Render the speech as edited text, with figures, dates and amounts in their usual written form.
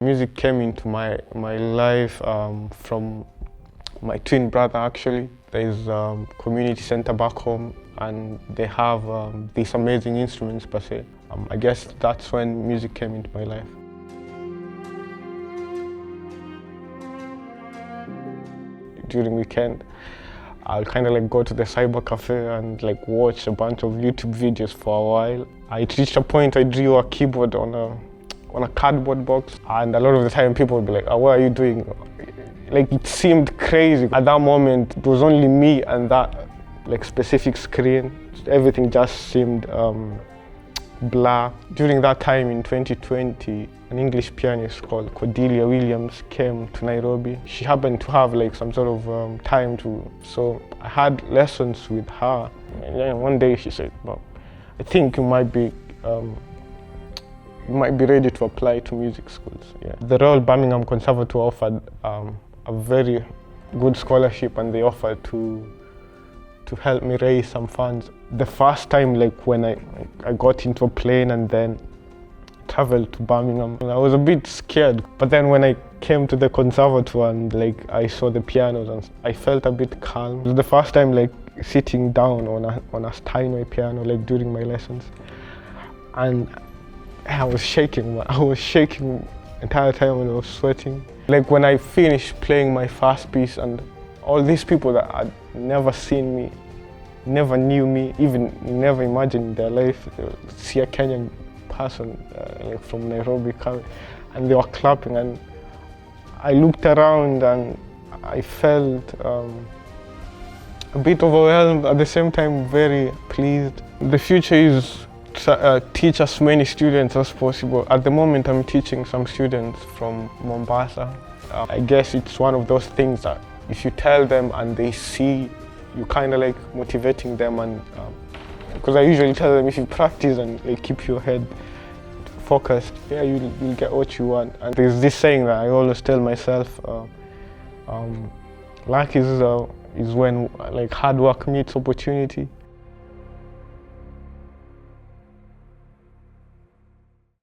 Music came into my life from my twin brother actually. There's a community center back home and they have these amazing instruments per se. I guess that's when music came into my life. During weekend, I'll kind of go to the cyber cafe and watch a bunch of YouTube videos for a while. I reached a point I drew a keyboard on a cardboard box, and a lot of the time people would be like, "Oh, what are you doing?" It seemed crazy. At that moment, it was only me and that specific screen. Everything just seemed blur. During that time in 2020, an English pianist called Cordelia Williams came to Nairobi. She happened to have some sort of time so I had lessons with her. And then one day she said, "Well, I think you might be ready to apply to music schools." Yeah. The Royal Birmingham Conservatoire offered a very good scholarship, and they offered to help me raise some funds. The first time, when I got into a plane and then traveled to Birmingham, I was a bit scared. But then when I came to the conservatoire and I saw the pianos, and I felt a bit calm. It was the first time sitting down on a Steinway piano during my lessons, and I was shaking. I was shaking the entire time and I was sweating. When I finished playing my first piece, and all these people that had never seen me, never knew me, even never imagined in their life, see a Kenyan person from Nairobi coming, and they were clapping, and I looked around and I felt a bit overwhelmed, at the same time very pleased. The future is teach as many students as possible. At the moment I'm teaching some students from Mombasa. I guess it's one of those things that if you tell them and they see, you kind of motivating them, and because I usually tell them if you practice and keep your head focused, yeah, you'll get what you want. And there's this saying that I always tell myself, luck is when hard work meets opportunity.